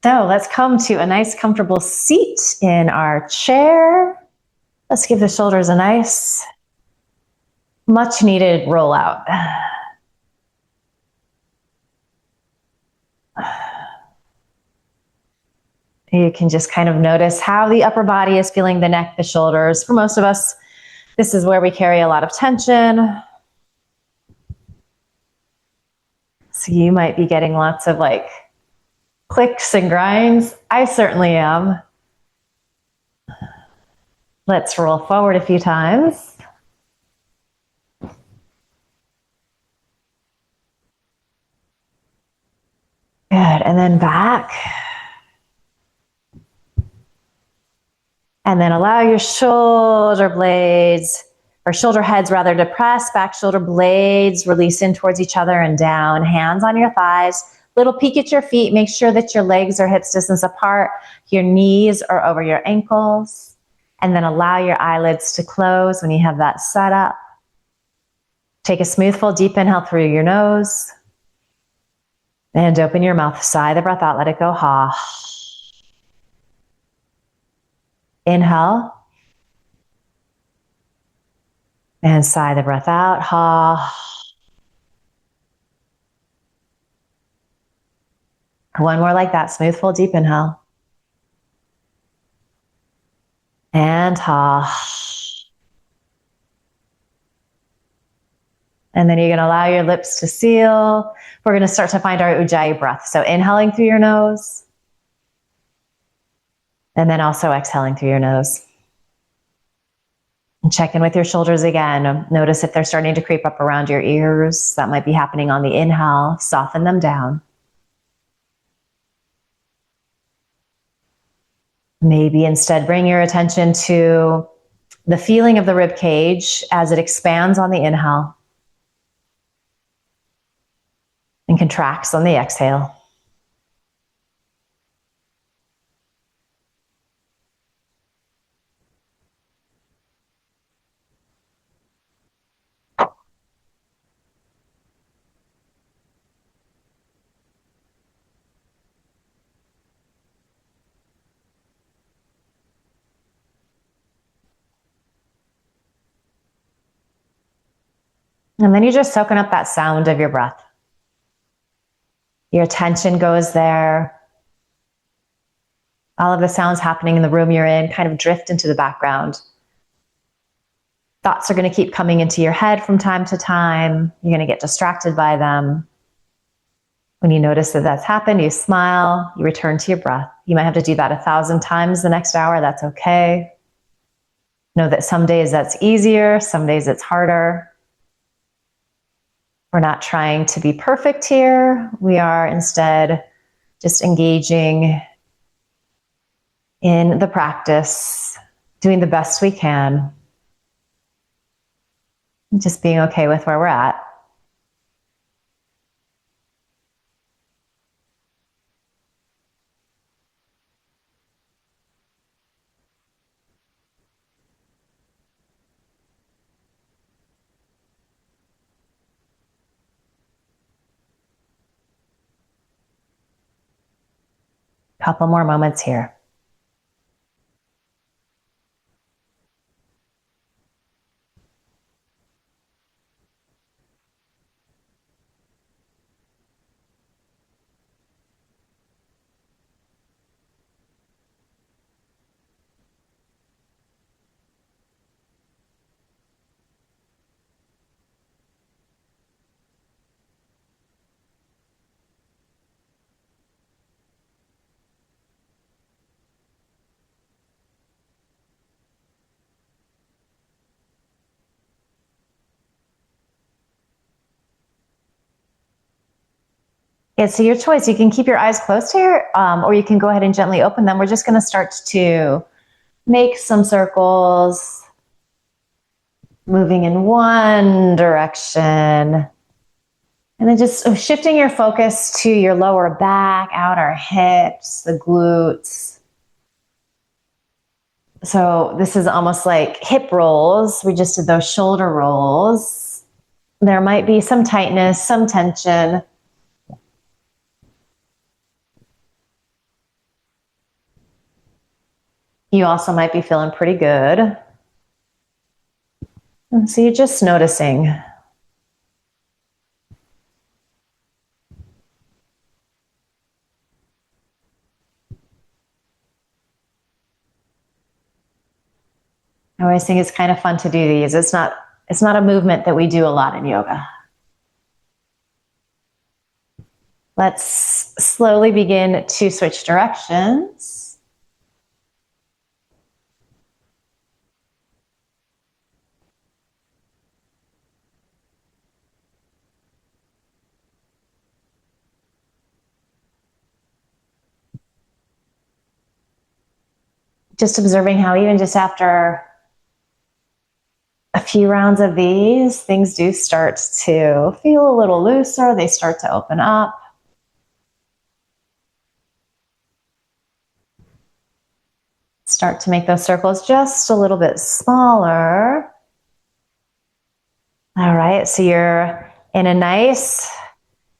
So let's come to a nice comfortable seat in our chair. Let's give the shoulders a nice, much needed rollout. You can just kind of notice how the upper body is feeling the neck, the shoulders. For most of us, this is where we carry a lot of tension. So you might be getting lots of like clicks and grinds. I certainly am. Let's roll forward a few times. Good, and then back. And then allow your shoulder blades, or shoulder heads rather, to press back, shoulder blades release in towards each other and down. Hands on your thighs. Little peek at your feet. Make sure that your legs are hips distance apart. Your knees are over your ankles. And then allow your eyelids to close when you have that set up. Take a smooth, full, deep inhale through your nose. And open your mouth. Sigh the breath out. Let it go. Ha. Inhale. And sigh the breath out. Ha. One more like that. Smooth, full, deep inhale. And ha. And then you're going to allow your lips to seal. We're going to start to find our Ujjayi breath. So inhaling through your nose. And then also exhaling through your nose. And check in with your shoulders again. Notice if they're starting to creep up around your ears. That might be happening on the inhale. Soften them down. Maybe instead bring your attention to the feeling of the rib cage as it expands on the inhale and contracts on the exhale. And then you're just soaking up that sound of your breath. Your attention goes there. All of the sounds happening in the room you're in kind of drift into the background. Thoughts are going to keep coming into your head from time to time. You're going to get distracted by them. When you notice that that's happened, you smile, you return to your breath. You might have to do that 1,000 times the next hour. That's okay. Know that some days that's easier, some days it's harder. We're not trying to be perfect here. We are instead just engaging in the practice, doing the best we can, just being okay with where we're at. Couple more moments here. It's your choice. You can keep your eyes closed here, or you can go ahead and gently open them. We're just going to start to make some circles, moving in one direction. And then just shifting your focus to your lower back, outer hips, the glutes. So this is almost like hip rolls. We just did those shoulder rolls. There might be some tightness, some tension. You also might be feeling pretty good. And so you're just noticing. I always think it's kind of fun to do these. It's not a movement that we do a lot in yoga. Let's slowly begin to switch directions. Just observing how even just after a few rounds of these, things do start to feel a little looser. They start to open up. Start to make those circles just a little bit smaller. All right, so you're in a nice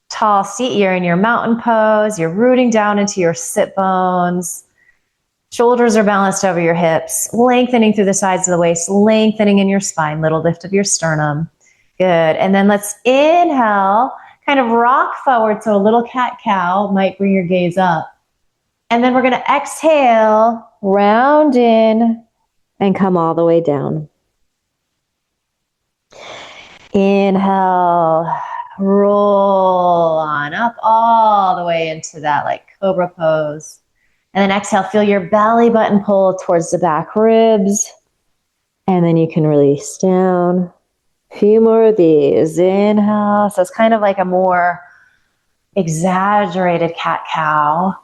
tall seat. You're in your mountain pose. You're rooting down into your sit bones. Shoulders are balanced over your hips, lengthening through the sides of the waist, lengthening in your spine, little lift of your sternum. Good. And then let's inhale, kind of rock forward. So a little cat-cow might bring your gaze up. And then we're going to exhale, round in, and come all the way down. Inhale, roll on up all the way into that like cobra pose. And then exhale, feel your belly button pull towards the back ribs. And then you can release down. A few more of these. Inhale. So it's kind of like a more exaggerated cat-cow.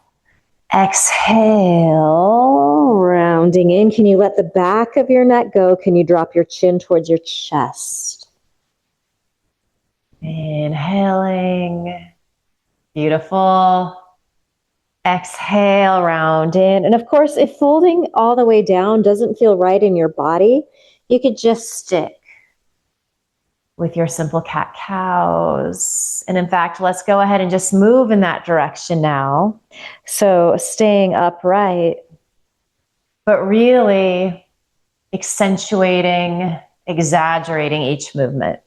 Exhale, rounding in. Can you let the back of your neck go? Can you drop your chin towards your chest? Inhaling. Beautiful. Exhale, round in. And of course, if folding all the way down doesn't feel right in your body, you could just stick with your simple cat-cows. And in fact, let's go ahead and just move in that direction now. So staying upright, but really accentuating, exaggerating each movement.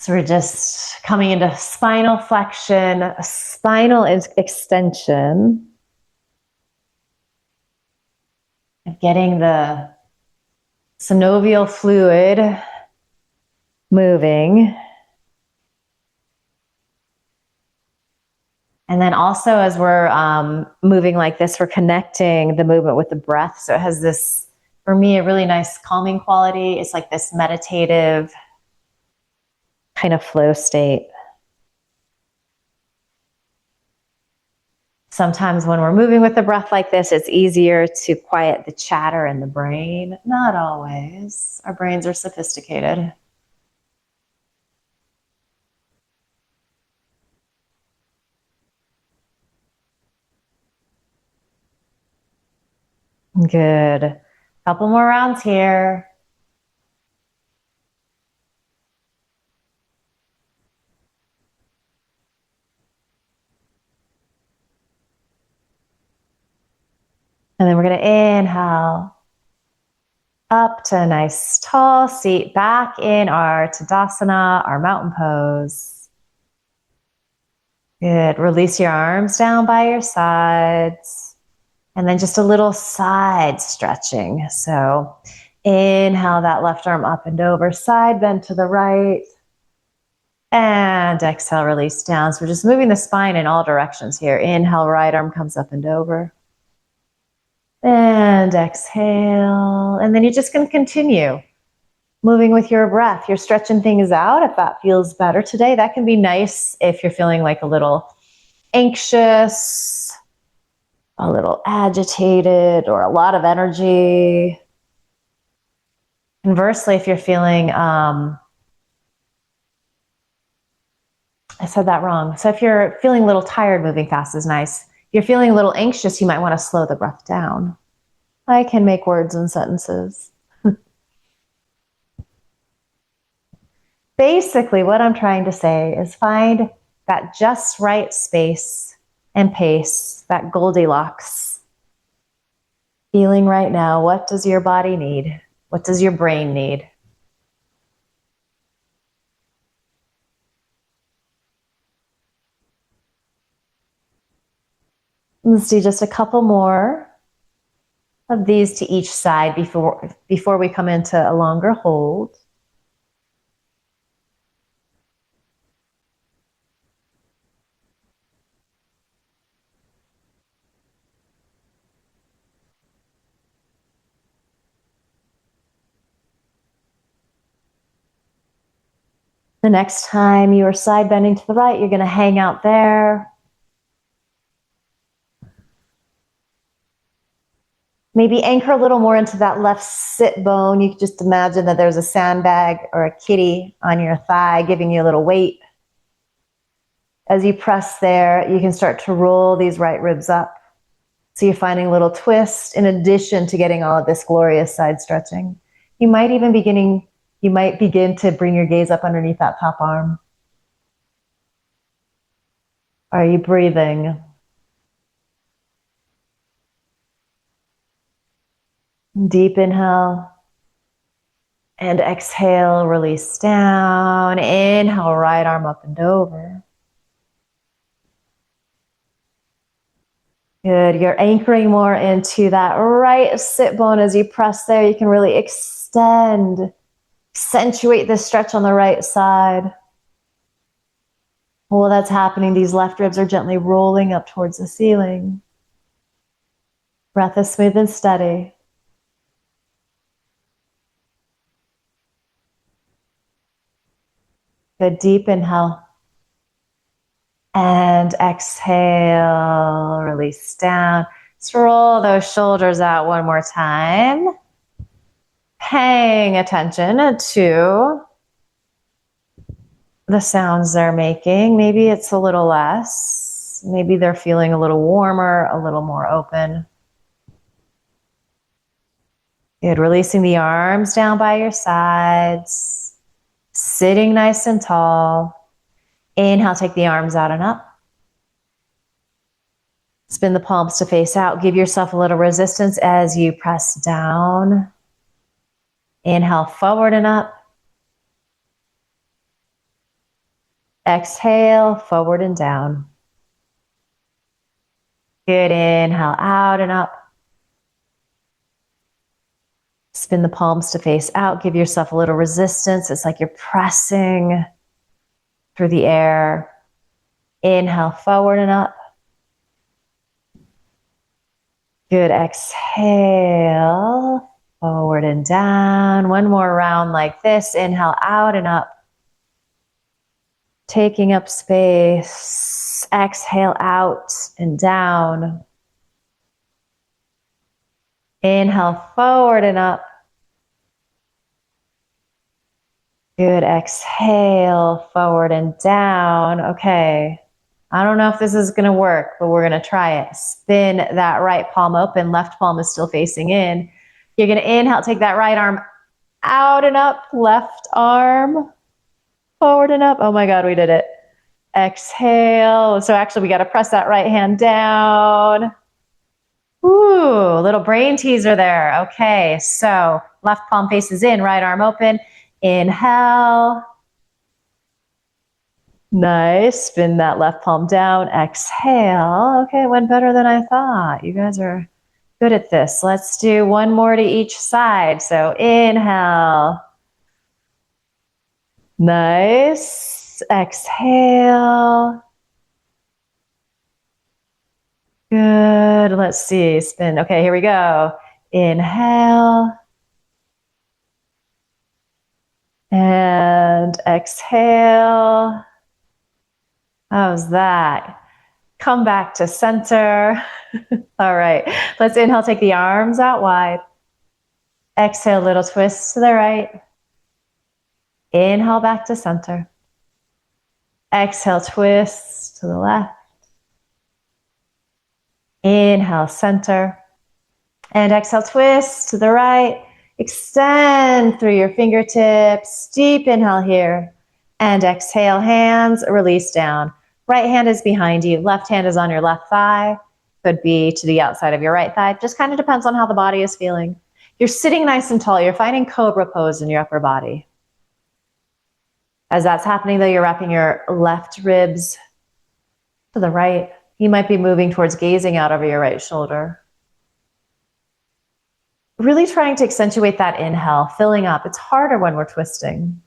So we're just coming into spinal flexion, spinal extension, and getting the synovial fluid moving. And then also as we're moving like this, we're connecting the movement with the breath. So it has this, for me, a really nice calming quality. It's like this meditative kind of flow state. Sometimes when we're moving with the breath like this, it's easier to quiet the chatter in the brain. Not always. Our brains are sophisticated. Good. Couple more rounds here. And then we're going to inhale up to a nice tall seat, back in our Tadasana, our mountain pose. Good. Release your arms down by your sides. And then just a little side stretching. So inhale that left arm up and over, side bend to the right. And exhale, release down. So we're just moving the spine in all directions here. Inhale, right arm comes up and over. And exhale. And then you're just going to continue moving with your breath. You're stretching things out if that feels better today. That can be nice if you're feeling like a little anxious, a little agitated, or a lot of energy. Conversely, if you're feeling, I said that wrong. So if you're feeling a little tired, moving fast is nice. If you're feeling a little anxious, you might want to slow the breath down. I can make words and sentences. Basically, what I'm trying to say is find that just right space and pace, that Goldilocks feeling right now. What does your body need? What does your brain need? Let's do just a couple more of these to each side before we come into a longer hold. The next time you are side bending to the right, you're going to hang out there. Maybe anchor a little more into that left sit bone. You can just imagine that there's a sandbag or a kitty on your thigh giving you a little weight. As you press there, you can start to roll these right ribs up. So you're finding a little twist in addition to getting all of this glorious side stretching. You might begin to bring your gaze up underneath that top arm. Are you breathing? Deep inhale. And exhale, release down. Inhale, right arm up and over. Good. You're anchoring more into that right sit bone as you press there. You can really accentuate this stretch on the right side. While that's happening, these left ribs are gently rolling up towards the ceiling. Breath is smooth and steady. Good. Deep inhale. And exhale, release down. Let's roll those shoulders out one more time. Paying attention to the sounds they're making. Maybe it's a little less. Maybe they're feeling a little warmer, a little more open. Good. Releasing the arms down by your sides. Sitting nice and tall. Inhale, take the arms out and up. Spin the palms to face out. Give yourself a little resistance as you press down. Inhale, forward and up. Exhale, forward and down. Good. Inhale, out and up. Spin the palms to face out. Give yourself a little resistance. It's like you're pressing through the air. Inhale, forward and up. Good. Exhale, forward and down. One more round like this. Inhale, out and up. Taking up space. Exhale, out and down. Inhale, forward and up. Good. Exhale, forward and down. Okay. I don't know if this is going to work, but we're going to try it. Spin that right palm open. Left palm is still facing in. You're going to inhale, take that right arm out and up. Left arm forward and up. Oh my God, we did it. Exhale. So actually we got to press that right hand down. Ooh, little brain teaser there. Okay, so left palm faces in, right arm open. Inhale. Nice. Spin that left palm down. Exhale. Okay, went better than I thought. You guys are good at this. Let's do one more to each side. So inhale. Nice. Exhale. Good. Let's see. Spin. Okay, here we go. Inhale. And exhale. How's that? Come back to center. All right. Let's inhale, take the arms out wide. Exhale, little twist to the right. Inhale, back to center. Exhale, twist to the left. Inhale, center. And exhale, twist to the right. Extend through your fingertips. Deep inhale here. And exhale, hands release down. Right hand is behind you. Left hand is on your left thigh. Could be to the outside of your right thigh. Just kind of depends on how the body is feeling. You're sitting nice and tall. You're finding cobra pose in your upper body. As that's happening, though, you're wrapping your left ribs to the right. You might be moving towards gazing out over your right shoulder. Really trying to accentuate that inhale, filling up. It's harder when we're twisting.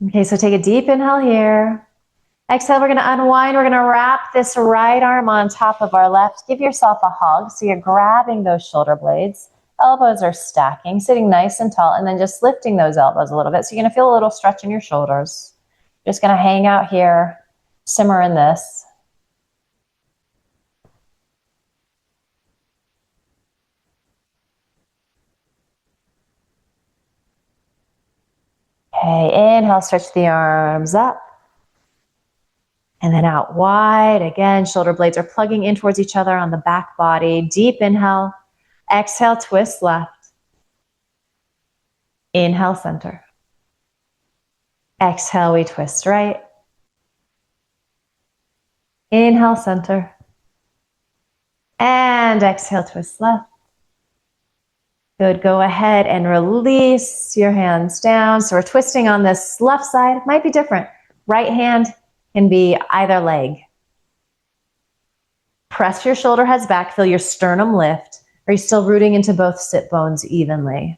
Okay, so take a deep inhale here. Exhale, we're going to unwind. We're going to wrap this right arm on top of our left. Give yourself a hug. So you're grabbing those shoulder blades. Elbows are stacking, sitting nice and tall, and then just lifting those elbows a little bit. So you're going to feel a little stretch in your shoulders. Just going to hang out here, simmer in this. Okay, inhale, stretch the arms up. And then out wide. Again, shoulder blades are plugging in towards each other on the back body. Deep inhale. Exhale, twist left. Inhale, center. Exhale, we twist right. Inhale, center. And exhale, twist left. Good, go ahead and release your hands down. So we're twisting on this left side. Might be different. Right hand can be either leg. Press your shoulder heads back, feel your sternum lift. Are you still rooting into both sit bones evenly?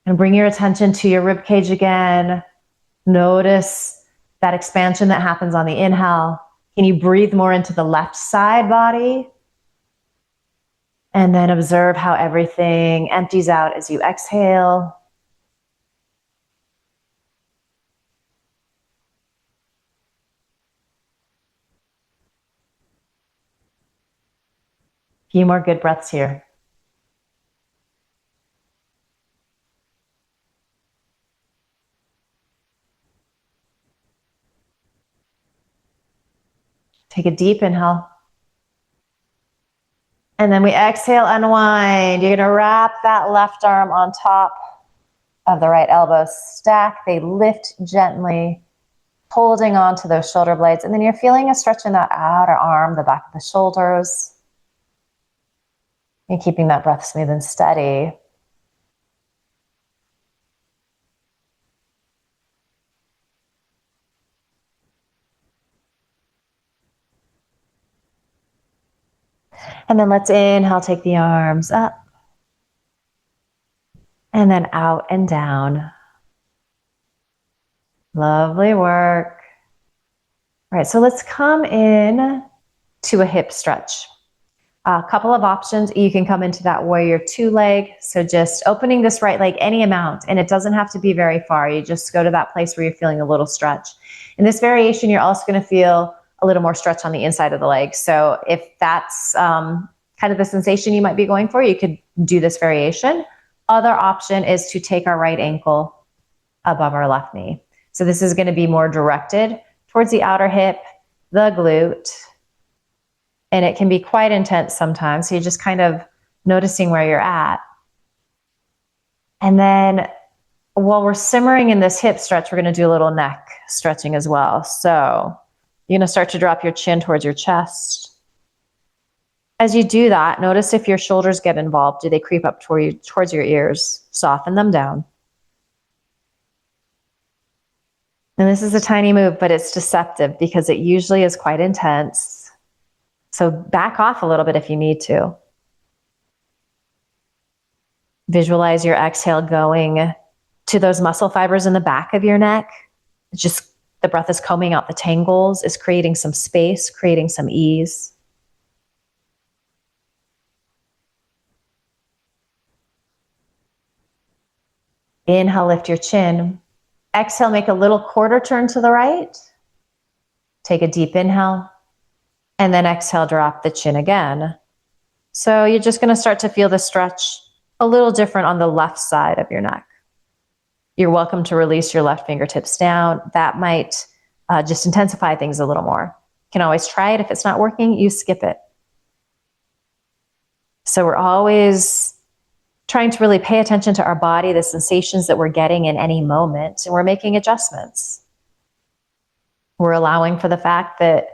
And bring your attention to your rib cage again. Notice that expansion that happens on the inhale. Can you breathe more into the left side body? And then observe how everything empties out as you exhale. A few more good breaths here. Take a deep inhale. And then we exhale, unwind. You're going to wrap that left arm on top of the right elbow. Stack. They lift gently, holding on to those shoulder blades. And then you're feeling a stretch in that outer arm, the back of the shoulders. And keeping that breath smooth and steady. And then let's inhale, take the arms up. And then out and down. Lovely work. All right, so let's come in to a hip stretch. A couple of options. You can come into that warrior two leg. So just opening this right leg any amount, and it doesn't have to be very far. You just go to that place where you're feeling a little stretch. In this variation, you're also going to feel a little more stretch on the inside of the leg. So if that's kind of the sensation you might be going for, you could do this variation. Other option is to take our right ankle above our left knee. So this is going to be more directed towards the outer hip, the glute, and it can be quite intense sometimes. So you're just kind of noticing where you're at. And then while we're simmering in this hip stretch, we're going to do a little neck stretching as well. So you're going to start to drop your chin towards your chest. As you do that, notice if your shoulders get involved. Do they creep up towards your ears? Soften them down. And this is a tiny move, but it's deceptive because it usually is quite intense. So back off a little bit if you need to. Visualize your exhale going to those muscle fibers in the back of your neck. Just the breath is combing out the tangles, is creating some space, creating some ease. Inhale, lift your chin. Exhale, make a little quarter turn to the right. Take a deep inhale. And then exhale, drop the chin again. So you're just going to start to feel the stretch a little different on the left side of your neck. You're welcome to release your left fingertips down. That might just intensify things a little more. You can always try it. If it's not working, you skip it. So we're always trying to really pay attention to our body, the sensations that we're getting in any moment, and we're making adjustments. We're allowing for the fact that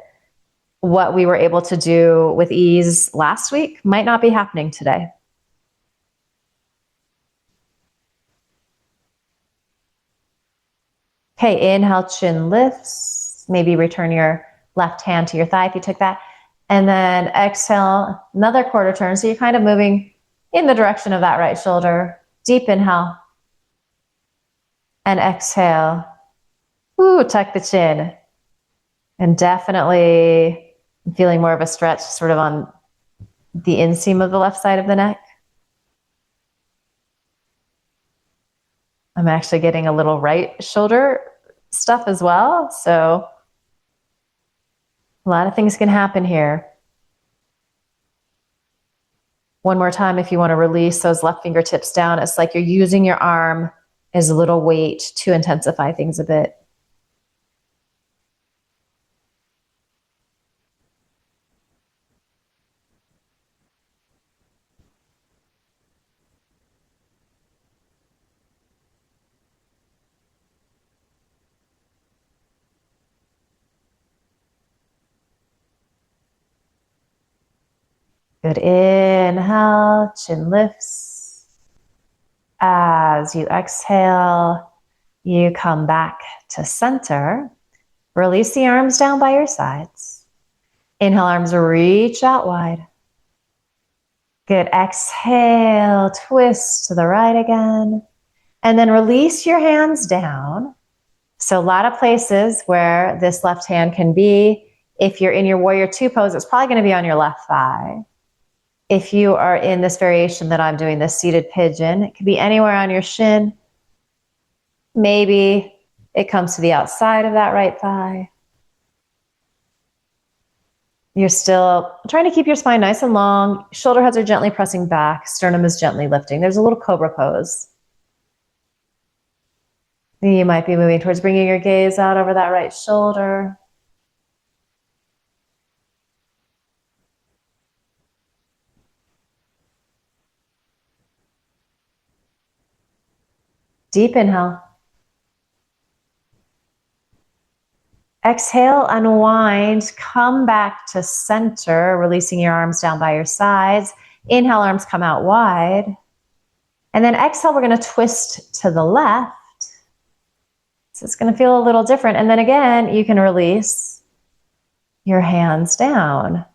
what we were able to do with ease last week might not be happening today. Okay, inhale, chin lifts. Maybe return your left hand to your thigh if you took that. And then exhale, another quarter turn. So you're kind of moving in the direction of that right shoulder. Deep inhale. And exhale. Ooh, tuck the chin. And definitely feeling more of a stretch sort of on the inseam of the left side of the neck. I'm actually getting a little right shoulder stuff as well. So a lot of things can happen here. One more time, if you want to release those left fingertips down, it's like you're using your arm as a little weight to intensify things a bit. Good. Inhale, chin lifts. As you exhale, you come back to center. Release the arms down by your sides. Inhale, arms reach out wide. Good. Exhale, twist to the right again. And then release your hands down. So a lot of places where this left hand can be. If you're in your warrior two pose, it's probably going to be on your left thigh. If you are in this variation that I'm doing, this seated pigeon, it could be anywhere on your shin. Maybe it comes to the outside of that right thigh. You're still trying to keep your spine nice and long. Shoulder heads are gently pressing back. Sternum is gently lifting. There's a little cobra pose. You might be moving towards bringing your gaze out over that right shoulder. Deep inhale. Exhale, unwind, come back to center, releasing your arms down by your sides. Inhale, arms come out wide. And then exhale, we're going to twist to the left. So it's going to feel a little different. And then again, you can release your hands down.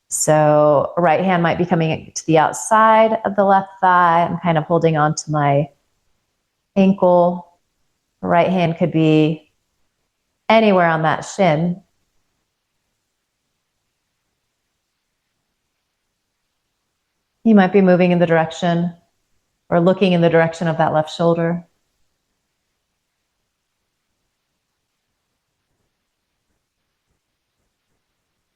So right hand might be coming to the outside of the left thigh. I'm kind of holding on to my ankle. Right hand could be anywhere on that shin. You might be moving in the direction or looking in the direction of that left shoulder.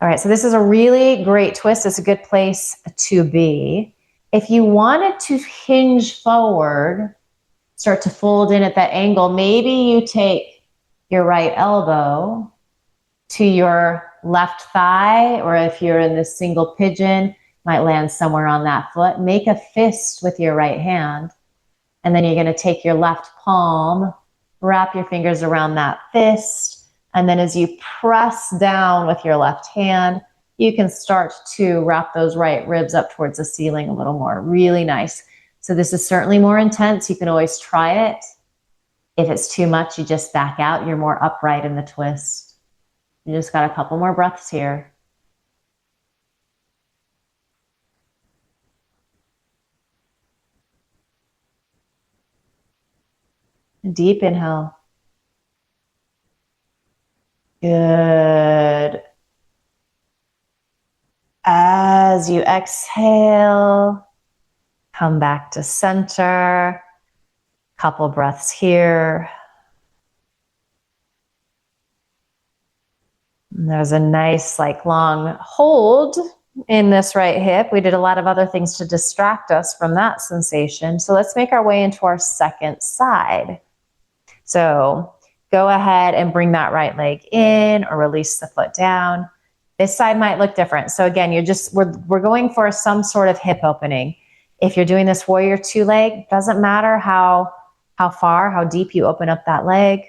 All right, so this is a really great twist. It's a good place to be. If you wanted to hinge forward, start to fold in at that angle, maybe you take your right elbow to your left thigh, or if you're in this single pigeon, might land somewhere on that foot. Make a fist with your right hand, and then you're going to take your left palm, wrap your fingers around that fist, and then as you press down with your left hand, you can start to wrap those right ribs up towards the ceiling a little more. Really nice. So this is certainly more intense. You can always try it. If it's too much, you just back out. You're more upright in the twist. You just got a couple more breaths here. Deep inhale. Good. As you exhale, come back to center. Couple breaths here. And there's a nice, long hold in this right hip. We did a lot of other things to distract us from that sensation. So let's make our way into our second side. So go ahead and bring that right leg in or release the foot down. This side might look different. So again, we're going for some sort of hip opening. If you're doing this warrior two leg, doesn't matter how far, how deep you open up that leg.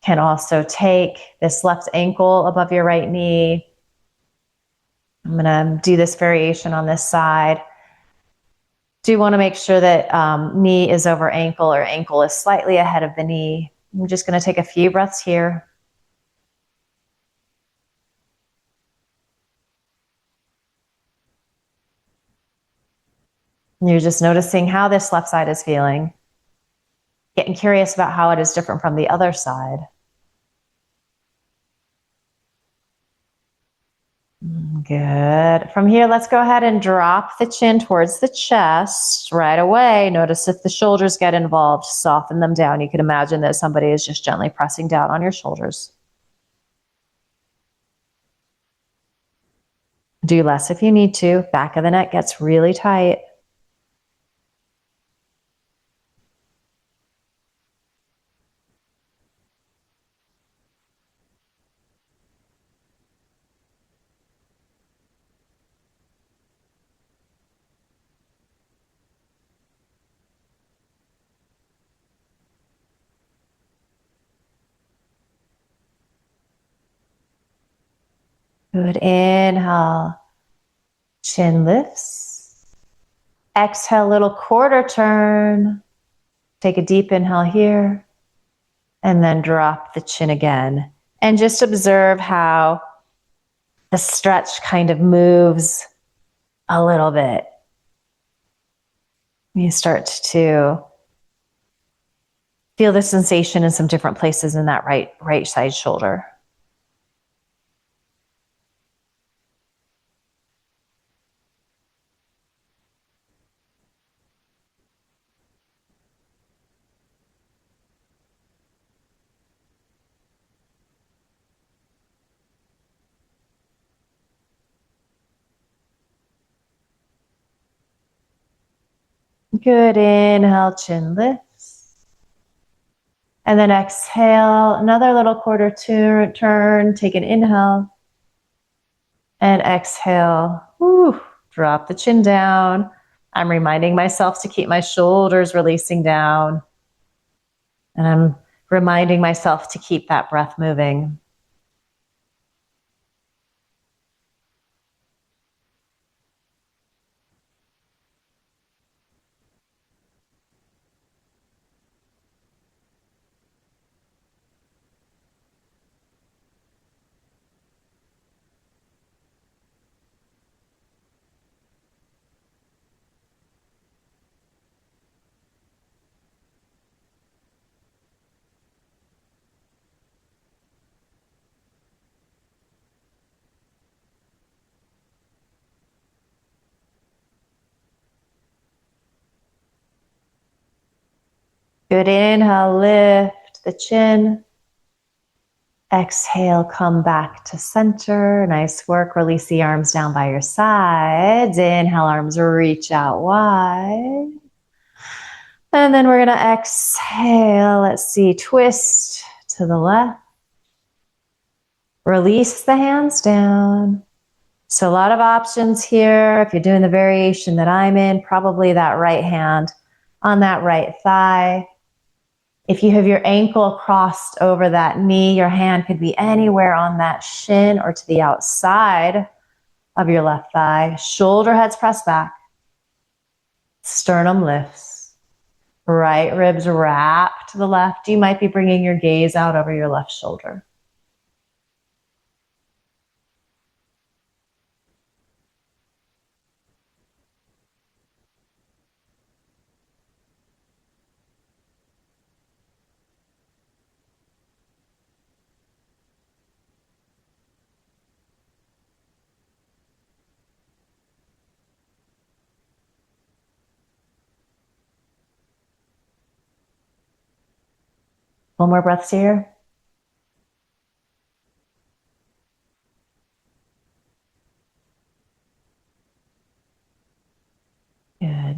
Can also take this left ankle above your right knee. I'm gonna do this variation on this side. Do want to make sure that knee is over ankle or ankle is slightly ahead of the knee. I'm just gonna take a few breaths here. And you're just noticing how this left side is feeling. Getting curious about how it is different from the other side. Good. From here, let's go ahead and drop the chin towards the chest right away. Notice if the shoulders get involved, soften them down. You can imagine that somebody is just gently pressing down on your shoulders. Do less if you need to. Back of the neck gets really tight. Good. Inhale. Chin lifts. Exhale, little quarter turn. Take a deep inhale here. And then drop the chin again. And just observe how the stretch kind of moves a little bit. You start to feel the sensation in some different places in that right side shoulder. Good. Inhale, chin lifts. And then exhale, another little quarter turn. Take an inhale. And exhale. Whew, drop the chin down. I'm reminding myself to keep my shoulders releasing down. And I'm reminding myself to keep that breath moving. Good. Inhale, lift the chin. Exhale, come back to center. Nice work. Release the arms down by your sides. Inhale, arms reach out wide. And then we're going to exhale. Let's see, twist to the left. Release the hands down. So a lot of options here. If you're doing the variation that I'm in, probably that right hand on that right thigh. If you have your ankle crossed over that knee, your hand could be anywhere on that shin or to the outside of your left thigh. Shoulder heads press back. Sternum lifts. Right ribs wrap to the left. You might be bringing your gaze out over your left shoulder. One more breath here.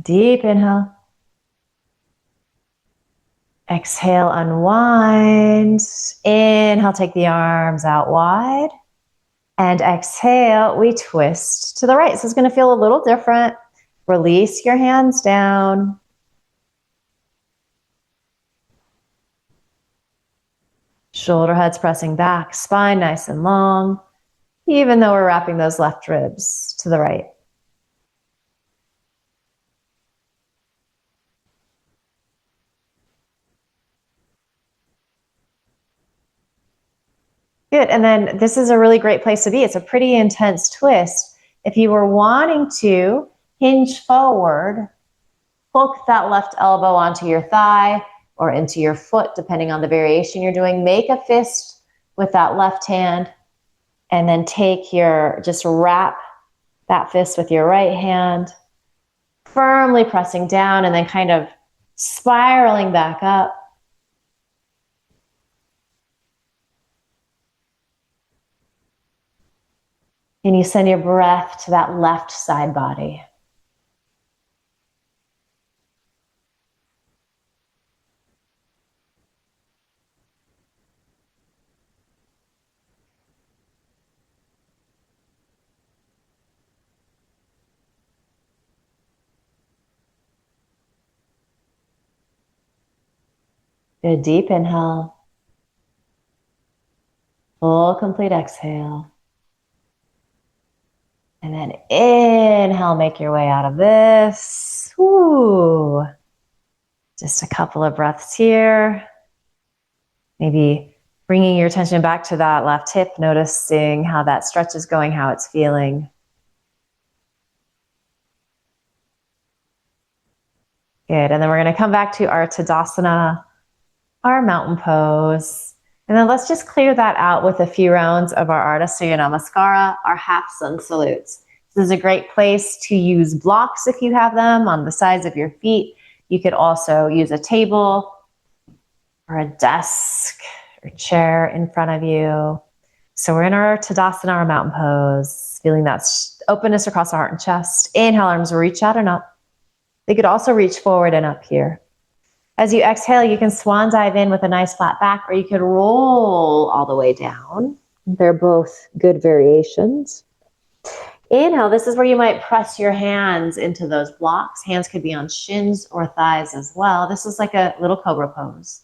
Deep inhale. Exhale, unwind. Inhale, take the arms out wide. And exhale, we twist to the right. So it's going to feel a little different. Release your hands down. Shoulder heads pressing back, spine nice and long, even though we're wrapping those left ribs to the right. Good, and then this is a really great place to be. It's a pretty intense twist. If you were wanting to hinge forward, hook that left elbow onto your thigh or into your foot, depending on the variation you're doing. Make a fist with that left hand and then just wrap that fist with your right hand, firmly pressing down and then kind of spiraling back up. And you send your breath to that left side body. Good, deep inhale. Full, complete exhale. And then inhale, make your way out of this. Woo. Just a couple of breaths here. Maybe bringing your attention back to that left hip, noticing how that stretch is going, how it's feeling. Good, and then we're gonna come back to our Tadasana, our mountain pose. And then let's just clear that out with a few rounds of our Ardha Surya Namaskara, our half sun salutes. This is a great place to use blocks if you have them on the sides of your feet. You could also use a table or a desk or chair in front of you. So we're in our Tadasana, our mountain pose, feeling that openness across the heart and chest. Inhale, arms reach out and up. They could also reach forward and up here. As you exhale, you can swan dive in with a nice flat back, or you could roll all the way down. They're both good variations. Inhale, this is where you might press your hands into those blocks. Hands could be on shins or thighs as well. This is like a little cobra pose.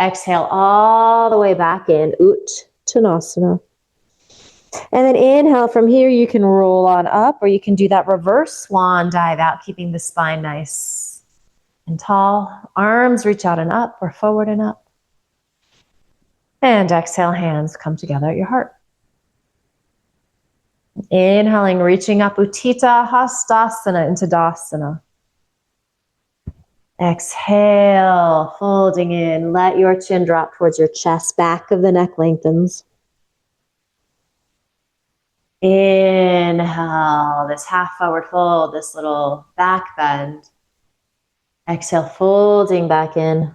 Exhale all the way back in, Uttanasana. And then inhale, from here you can roll on up, or you can do that reverse swan dive out, keeping the spine nice and tall. Arms reach out and up, or forward and up. And exhale, hands come together at your heart. Inhaling, reaching up, Utthita Hastasana into Dasana. Exhale, folding in. Let your chin drop towards your chest, back of the neck lengthens. Inhale, this half forward fold, this little back bend. Exhale, folding back in.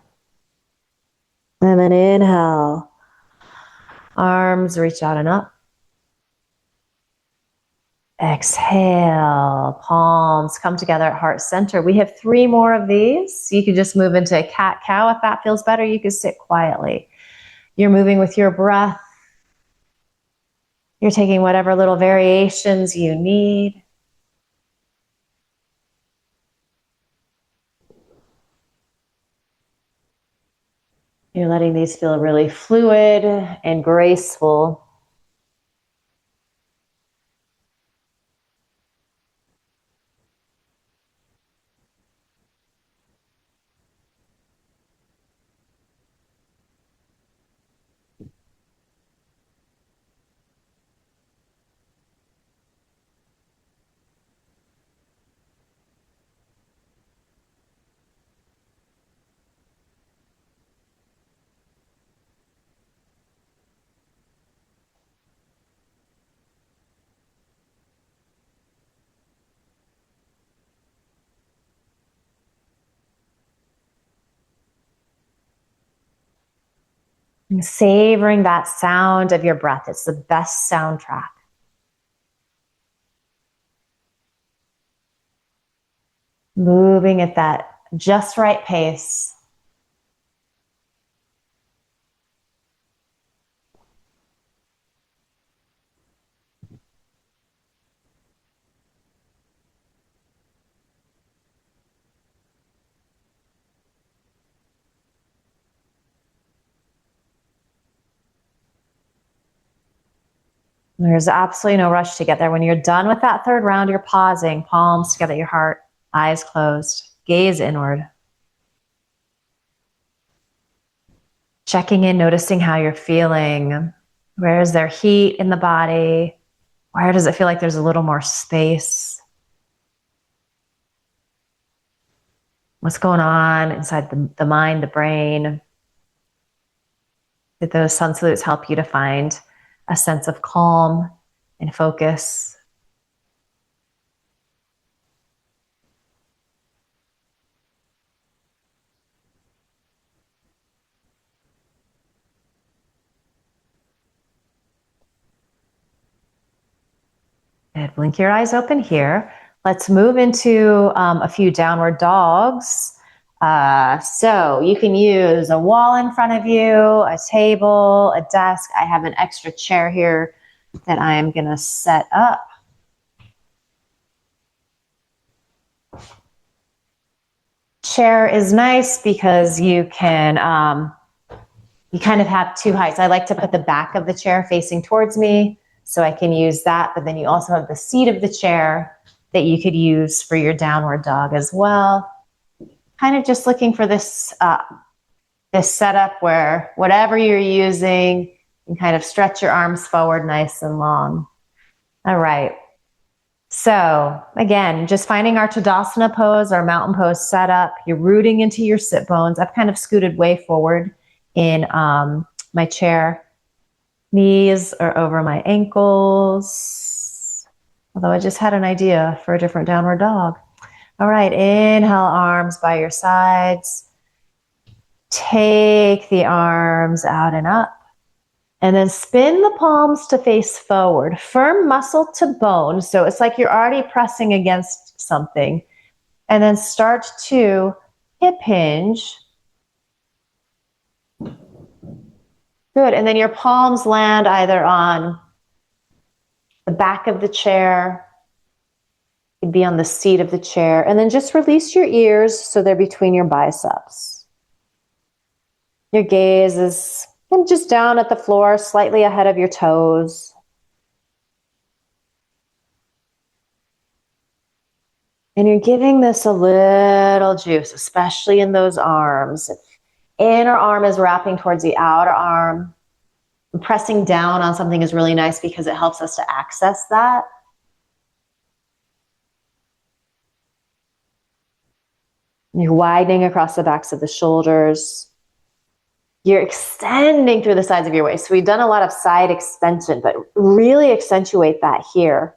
And then inhale. Arms reach out and up. Exhale, palms come together at heart center. We have 3 more of these. You can just move into a cat-cow if that feels better. You can sit quietly. You're moving with your breath. You're taking whatever little variations you need. You're letting these feel really fluid and graceful. And savoring that sound of your breath. It's the best soundtrack. moving at that just right pace. There's absolutely no rush to get there. When you're done with that third round, you're pausing, palms together, your heart, eyes closed, gaze inward. Checking in, noticing how you're feeling. Where is there heat in the body? Where does it feel like there's a little more space? What's going on inside the mind, the brain? Did those sun salutes help you to find a sense of calm and focus? Good. Blink your eyes open here. Let's move into a few downward dogs. So you can use a wall in front of you, a table, a desk. I have an extra chair here that I am going to set up. Chair is nice because you can, you kind of have two heights. I like to put the back of the chair facing towards me so I can use that, but then you also have the seat of the chair that you could use for your downward dog as well. Kind of just looking for this, this setup where whatever you're using, you can kind of stretch your arms forward nice and long. All right. So again, just finding our Tadasana pose, our mountain pose setup. You're rooting into your sit bones. I've kind of scooted way forward in my chair. Knees are over my ankles. Although I just had an idea for a different downward dog. All right, inhale, arms by your sides. Take the arms out and up. And then spin the palms to face forward. Firm muscle to bone. So it's like you're already pressing against something. And then start to hip hinge. Good. And then your palms land either on the back of the chair. You'd be on the seat of the chair. And then just release your ears so they're between your biceps. Your gaze is just down at the floor, slightly ahead of your toes. And you're giving this a little juice, especially in those arms. Inner arm is wrapping towards the outer arm. And pressing down on something is really nice because it helps us to access that. You're widening across the backs of the shoulders. You're extending through the sides of your waist. So we've done a lot of side extension, but really accentuate that here.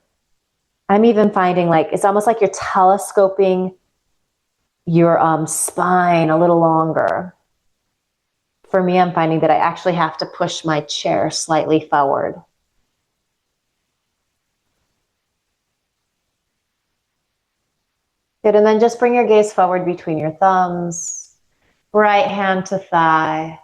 I'm even finding like, it's almost like you're telescoping your spine a little longer. For me, I'm finding that I actually have to push my chair slightly forward. Good, and then just bring your gaze forward between your thumbs. Right hand to thigh.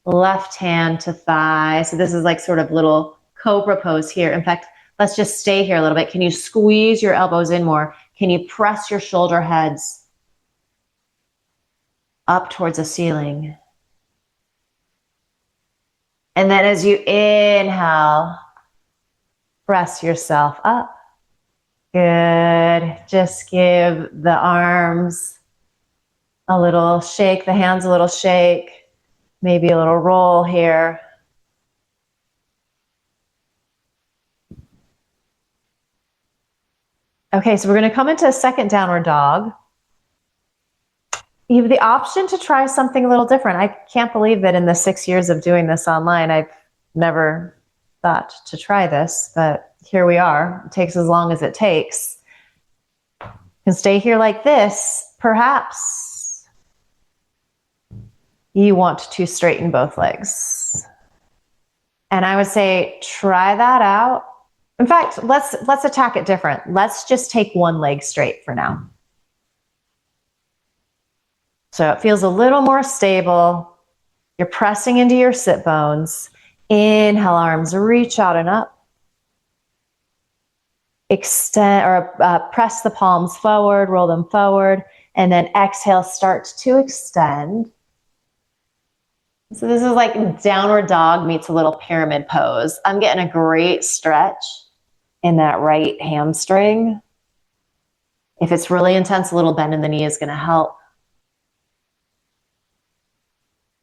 Left hand to thigh. So this is like sort of little cobra pose here. In fact, let's just stay here a little bit. Can you squeeze your elbows in more? Can you press your shoulder heads up towards the ceiling? And then as you inhale, press yourself up. Good. Just give the arms a little shake, the hands a little shake. Maybe a little roll here. Okay, so we're going to come into a second downward dog. You have the option to try something a little different. I can't believe that in the 6 years of doing this online, I've never thought to try this, but here we are. It takes as long as it takes. You can stay here like this, perhaps. You want to straighten both legs. And I would say, try that out. In fact, let's attack it different. Let's just take one leg straight for now. So it feels a little more stable. You're pressing into your sit bones. Inhale, arms reach out and up. Extend or press the palms forward, roll them forward, and then exhale, start to extend. So this is like downward dog meets a little pyramid pose. I'm getting a great stretch in that right hamstring. If it's really intense, a little bend in the knee is going to help.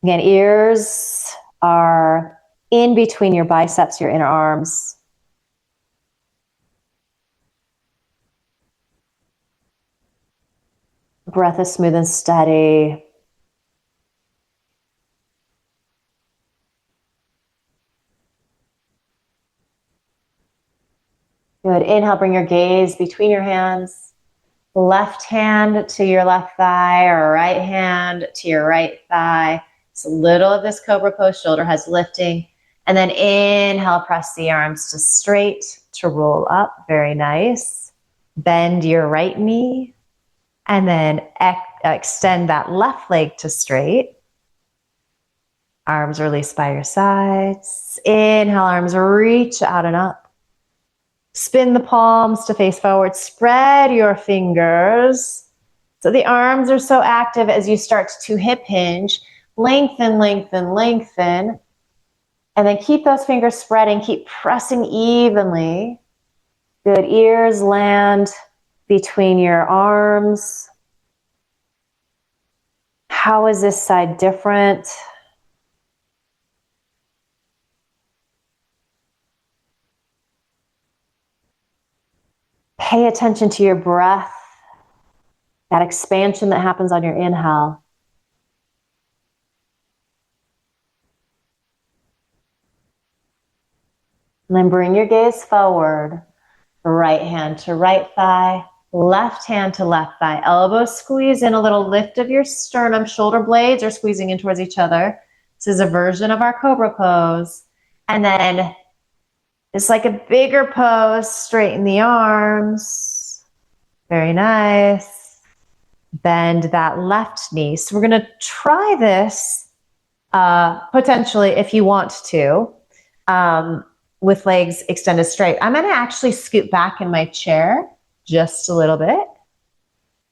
Again, ears are in between your biceps, your inner arms. Breath is smooth and steady. Good. Inhale, bring your gaze between your hands. Left hand to your left thigh or right hand to your right thigh. So a little of this cobra pose, shoulder heads lifting. And then inhale, press the arms to straight to roll up. Very nice. Bend your right knee. And then extend that left leg to straight. Arms release by your sides. Inhale, arms reach out and up. Spin the palms to face forward. Spread your fingers. So the arms are so active as you start to hip hinge. Lengthen, lengthen, lengthen. And then keep those fingers spreading. Keep pressing evenly. Good. Ears land between your arms. How is this side different? Pay attention to your breath, that expansion that happens on your inhale. And then bring your gaze forward. Right hand to right thigh, left hand to left thigh. Elbows squeeze in, a little lift of your sternum. Shoulder blades are squeezing in towards each other. This is a version of our cobra pose. And then it's like a bigger pose, straighten the arms. Very nice. Bend that left knee. So we're going to try this potentially if you want to. With legs extended straight. I'm going to actually scoot back in my chair just a little bit.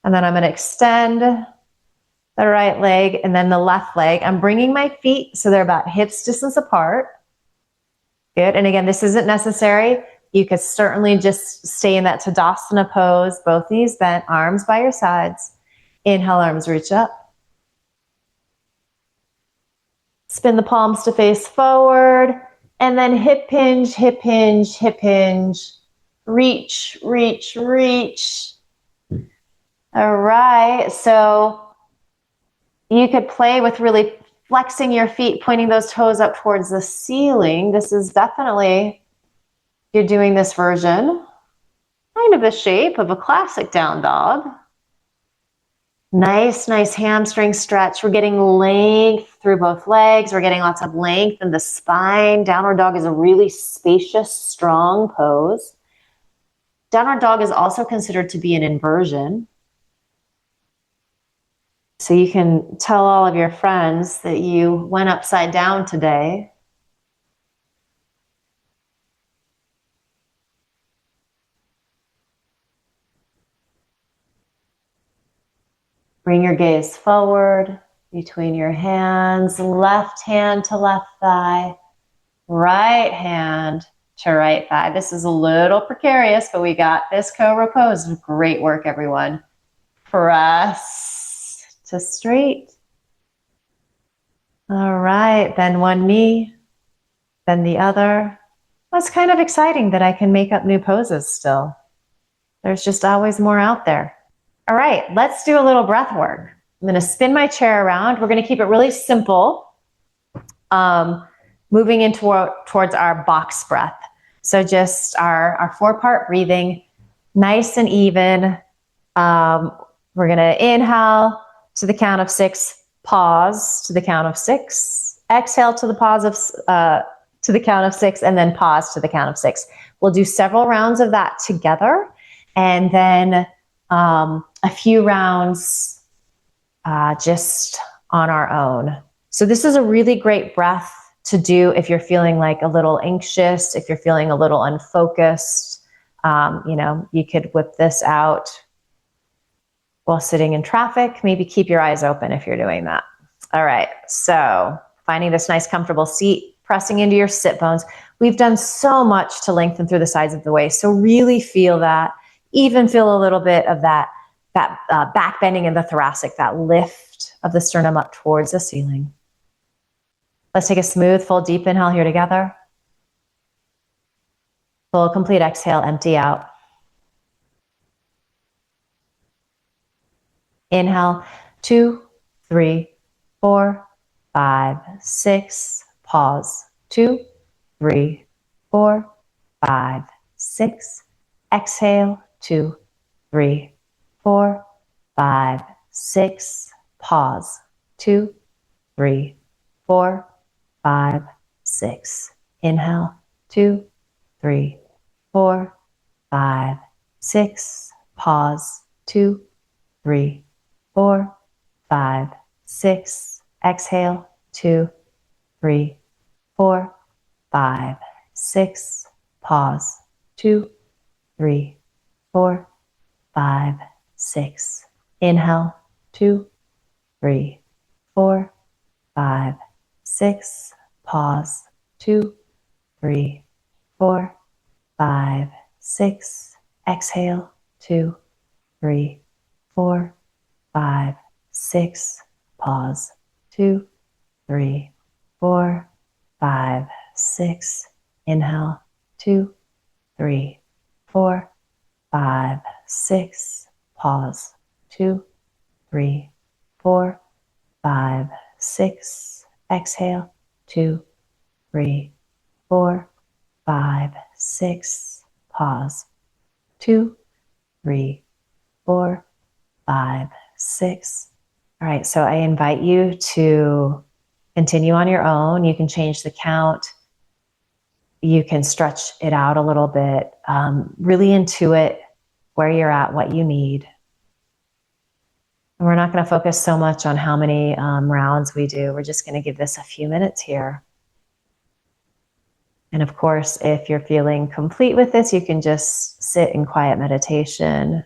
And then I'm going to extend the right leg and then the left leg. I'm bringing my feet so they're about hips distance apart. Good. And again, this isn't necessary. You could certainly just stay in that Tadasana pose, both knees bent, arms by your sides. Inhale, arms reach up. Spin the palms to face forward. And then hip hinge, hip hinge, hip hinge. Reach, reach, reach. All right. So you could play with really flexing your feet, pointing those toes up towards the ceiling. This is definitely, you're doing this version, kind of the shape of a classic down dog. Nice, nice hamstring stretch. We're getting length through both legs. We're getting lots of length in the spine. Downward dog is a really spacious, strong pose. Downward dog is also considered to be an inversion. So you can tell all of your friends that you went upside down today. Bring your gaze forward between your hands, left hand to left thigh, right hand to right thigh. This is a little precarious, but we got this cobra pose. Great work, everyone. Press to straight. All right, bend one knee, bend the other. Well, it's kind of exciting that I can make up new poses still. There's just always more out there. All right, let's do a little breath work. I'm going to spin my chair around. We're going to keep it really simple, moving in towards our box breath. So just our 4-part breathing, nice and even. We're going to inhale to the count of 6, pause to the count of 6, exhale to the to the count of 6, and then pause to the count of 6. We'll do several rounds of that together, and then a few rounds just on our own. So this is a really great breath to do if you're feeling like a little anxious, if you're feeling a little unfocused. You could whip this out while sitting in traffic. Maybe keep your eyes open if you're doing that. All right, so finding this nice comfortable seat, pressing into your sit bones. We've done so much to lengthen through the sides of the waist, so really feel that. Even feel a little bit of that back bending in the thoracic, that lift of the sternum up towards the ceiling. Let's take a smooth, full, deep inhale here together. Full, complete exhale, empty out. Inhale, 2, 3, 4, 5, 6. Pause. 2, 3, 4, 5, 6. Exhale, 2, 3, 4, 5, 6. Pause. 2, 3, 4, 5, 6. Inhale, 2, 3, 4, 5, 6. Pause. 2, 3, 4, 5, 6. Exhale, 2, 3, 4, 5, 6. Pause. 2, 3, 4, 5, 6. Inhale, 2, 3, 4, 5, 6. Pause. 2, 3, 4, 5, 6. Exhale, 2, 3, 4, 5, 6. Pause. 2, 3, 4, 5, 6. Inhale, 2, 3, 4, 5, 6. Pause. 2, 3, 4, 5, 6. Exhale, 2, 3, 4, 5, 6. Pause. 2, 3, 4, 5, 6. All right, so I invite you to continue on your own. You can change the count. You can stretch it out a little bit. Really intuit where you're at, what you need. And we're not going to focus so much on how many rounds we do. We're just going to give this a few minutes here. And of course, if you're feeling complete with this, you can just sit in quiet meditation.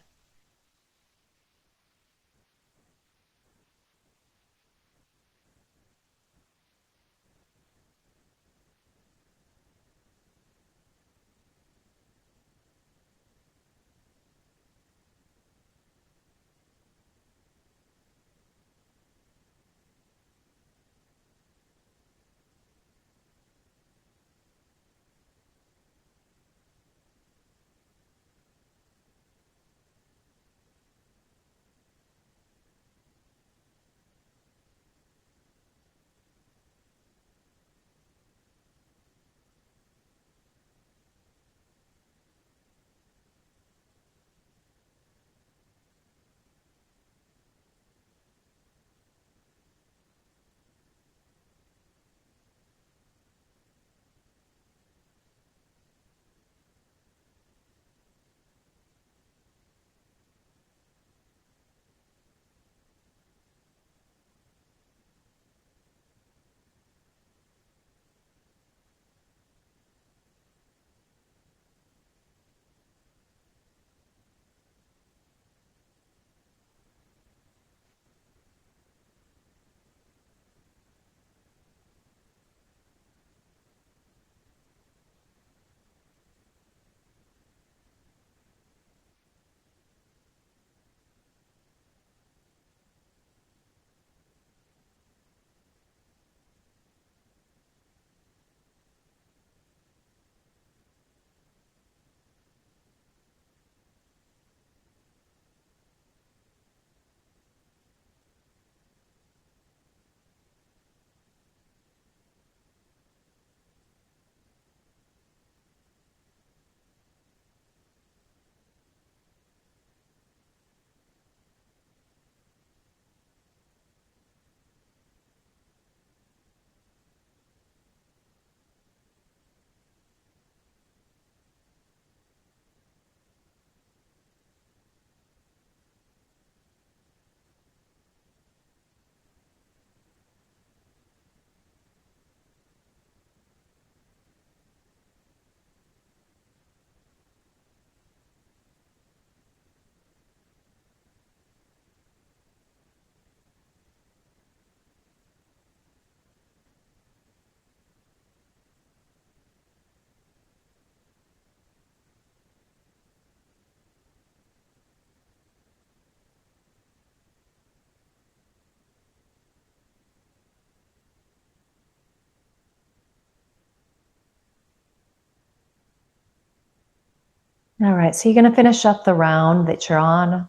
All right, so you're going to finish up the round that you're on.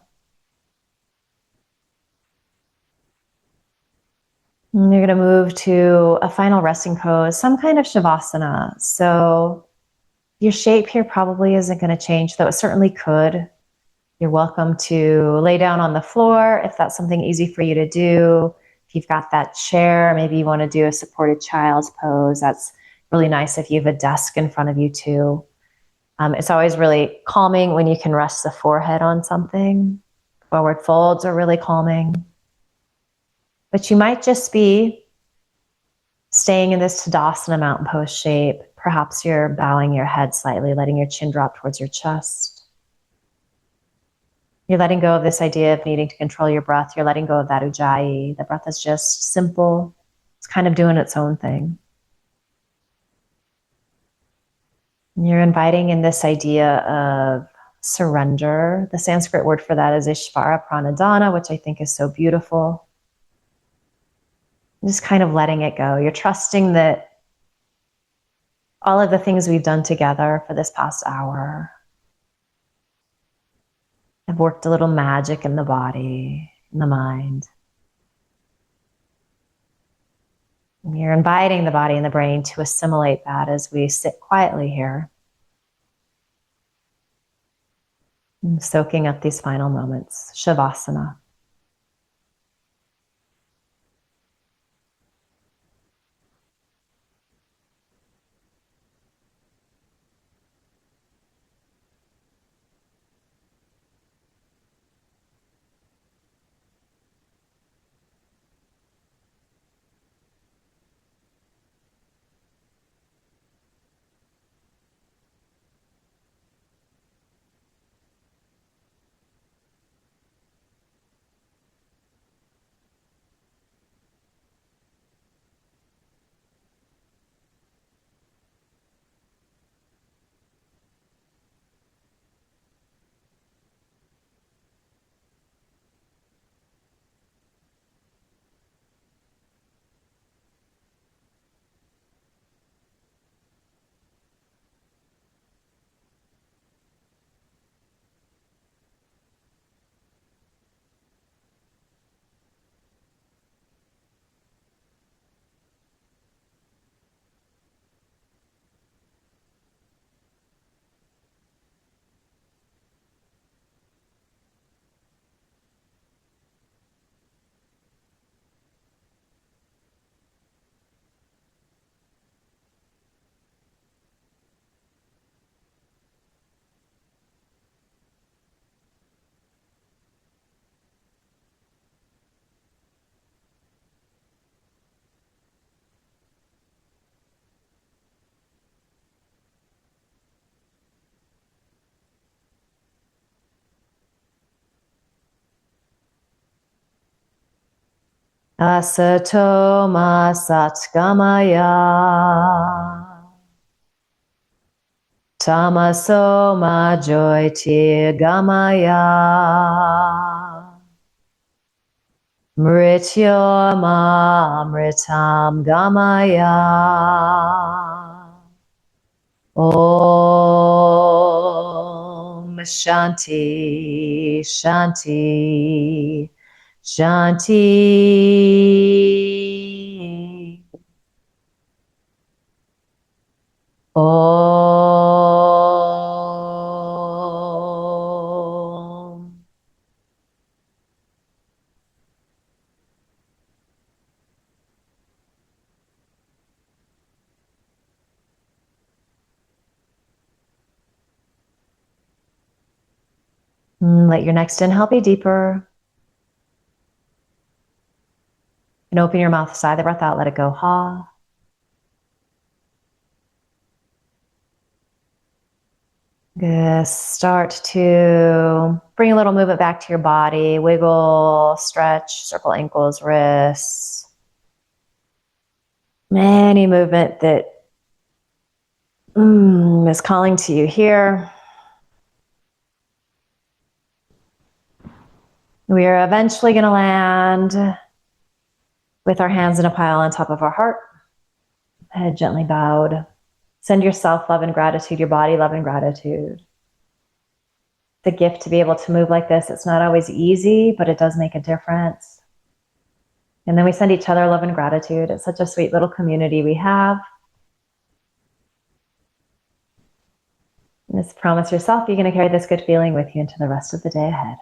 And you're going to move to a final resting pose, some kind of shavasana. So your shape here probably isn't going to change, though it certainly could. You're welcome to lay down on the floor if that's something easy for you to do. If you've got that chair, maybe you want to do a supported child's pose. That's really nice if you have a desk in front of you too. It's always really calming when you can rest the forehead on something. Forward folds are really calming. But you might just be staying in this Tadasana mountain pose shape. Perhaps you're bowing your head slightly, letting your chin drop towards your chest. You're letting go of this idea of needing to control your breath. You're letting go of that ujjayi. The breath is just simple. It's kind of doing its own thing. And you're inviting in this idea of surrender. The Sanskrit word for that is Ishvara Pranadana, which I think is so beautiful. Just kind of letting it go. You're trusting that all of the things we've done together for this past hour have worked a little magic in the body, in the mind. And you're inviting the body and the brain to assimilate that as we sit quietly here, and soaking up these final moments. Shavasana. Asato ma satgamaya. Tamaso ma jyotirgamaya. Mrityo amritam gamaya. Om Shanti Shanti Shanti. Om. Let your next inhale be deeper. And open your mouth, sigh the breath out, let it go. Ha. Good. Start to bring a little movement back to your body. Wiggle, stretch, circle ankles, wrists. Any movement that is calling to you here. We are eventually going to land with our hands in a pile on top of our heart. Head gently bowed. Send yourself love and gratitude, your body love and gratitude. It's a gift to be able to move like this. It's not always easy, but it does make a difference. And then we send each other love and gratitude. It's such a sweet little community we have. And just promise yourself you're going to carry this good feeling with you into the rest of the day ahead.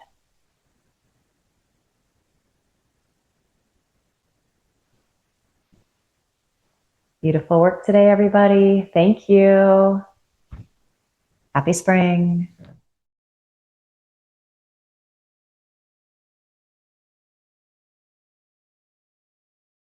Beautiful work today, everybody. Thank you. Happy spring.